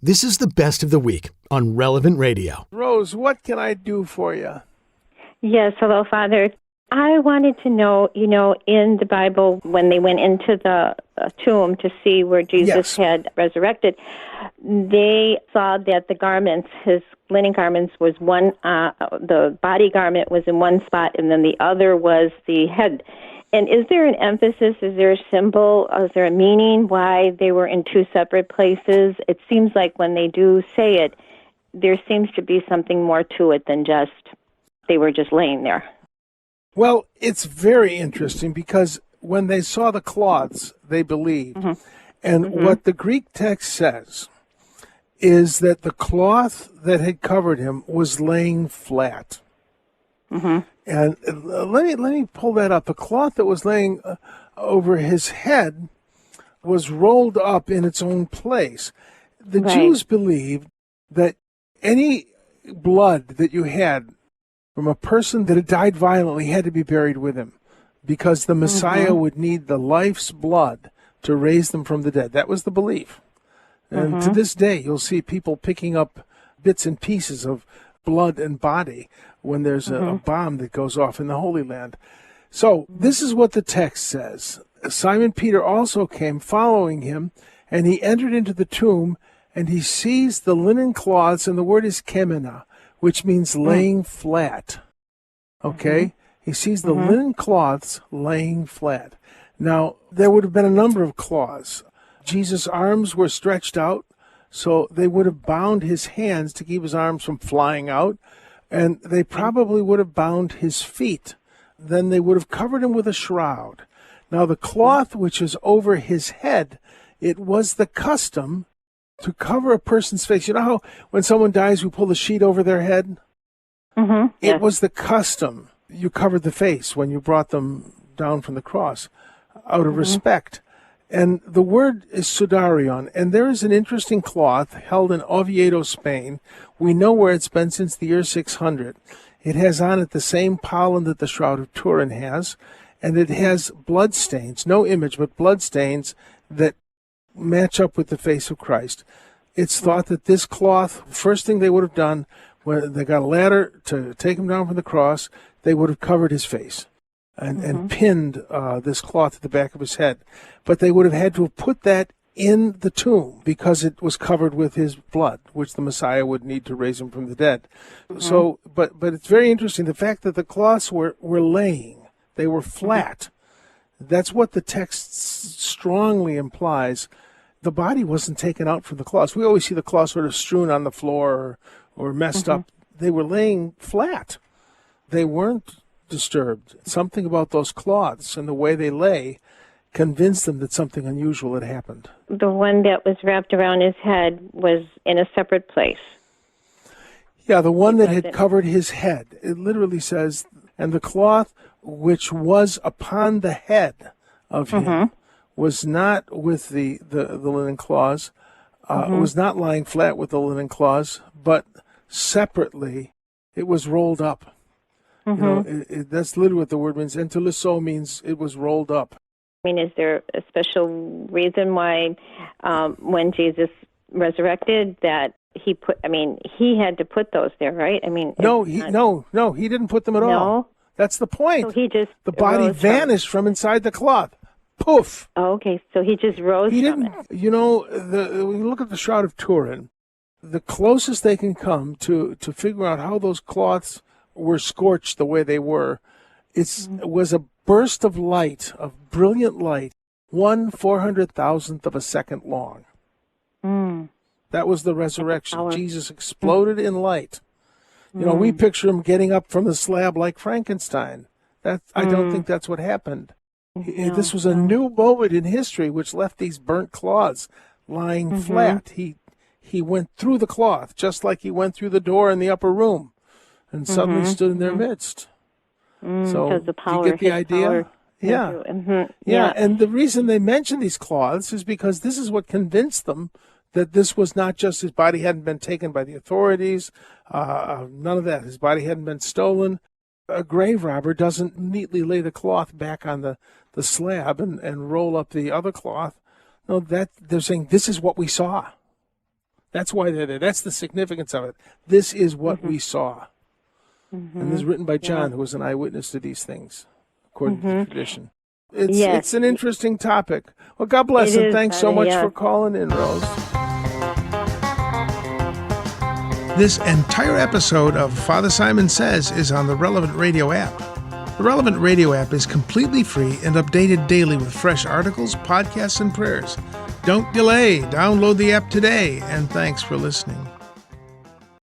This is the best of the week on Relevant Radio. Rose, what can I do for you? Yes, hello, Father. I wanted to know, in the Bible, when they went into the tomb to see where Jesus had resurrected, they saw that the garments, his linen garments, was one, the body garment was in one spot, and then the other was the head. And is there an emphasis, is there a symbol, is there a meaning why they were in two separate places? It seems like when they do say it, there seems to be something more to it than just they were just laying there. Well, it's very interesting because when they saw the cloths, they believed. Mm-hmm. And what the Greek text says is that the cloth that had covered him was laying flat. Mm-hmm. And let me pull that up. The cloth that was laying over his head was rolled up in its own place. The Jews believed that any blood that you had from a person that had died violently had to be buried with him because the Messiah would need the life's blood to raise them from the dead. That was the belief. And to this day, you'll see people picking up bits and pieces of blood and body when there's a bomb that goes off in the Holy Land. So this is what the text says. Simon Peter also came following him, and he entered into the tomb, and he sees the linen cloths, and the word is kemena, which means laying flat. Okay? He sees the linen cloths laying flat. Now, there would have been a number of cloths. Jesus' arms were stretched out, so they would have bound his hands to keep his arms from flying out, and they probably would have bound his feet. Then they would have covered him with a shroud. Now, the cloth which is over his head, it was the custom to cover a person's face. You know how when someone dies, we pull the sheet over their head? It was the custom. You covered the face when you brought them down from the cross out of respect. And the word is sudarion, and there is an interesting cloth held in Oviedo, Spain. We know where it's been since the year 600. It has on it the same pollen that the Shroud of Turin has, and it has blood stains, no image, but blood stains that match up with the face of Christ. It's thought that this cloth, first thing they would have done when they got a ladder to take him down from the cross, they would have covered his face and pinned this cloth at the back of his head. But they would have had to have put that in the tomb because it was covered with his blood, which the Messiah would need to raise him from the dead. So, but it's very interesting, the fact that the cloths were laying, they were flat. That's what the text strongly implies. The body wasn't taken out from the cloths. We always see the cloths sort of strewn on the floor or messed up. They were laying flat. They weren't disturbed. Something about those cloths and the way they lay convinced them that something unusual had happened. The one that was wrapped around his head was in a separate place. Yeah, the one that had covered his head. It literally says, and the cloth which was upon the head of him was not with the linen cloths, was not lying flat with the linen cloths, but separately it was rolled up. You know, that's literally what the word means. Enteliso means it was rolled up. I mean, is there a special reason why when Jesus resurrected that he put, I mean, he had to put those there, right? I mean, no, he didn't put them at all. That's the point. So he just the body vanished from inside the cloth. Poof. Oh, okay. So he just rose from it. You know, when you look at the Shroud of Turin, the closest they can come to figure out how those cloths were scorched the way they were, it was a burst of light, of brilliant light, 1/400,000th of a second long. That was the resurrection. Jesus exploded in light. You know, we picture him getting up from the slab like Frankenstein. I don't think that's what happened. This was a new moment in history which left these burnt cloths lying flat. He went through the cloth, just like he went through the door in the upper room, and suddenly stood in their midst. So the power, you get the idea? Yeah, and the reason they mention these cloths is because this is what convinced them that this was not just his body hadn't been taken by the authorities, none of that. His body hadn't been stolen. A grave robber doesn't neatly lay the cloth back on the slab and roll up the other cloth. No, that they're saying this is what we saw. That's why they're there. That's the significance of it. This is what we saw. And this is written by John, who was an eyewitness to these things, according to the tradition. It's an interesting topic. Well, God bless, and thanks so much for calling in, Rose. This entire episode of Father Simon Says is on the Relevant Radio app. The Relevant Radio app is completely free and updated daily with fresh articles, podcasts, and prayers. Don't delay. Download the app today, and thanks for listening.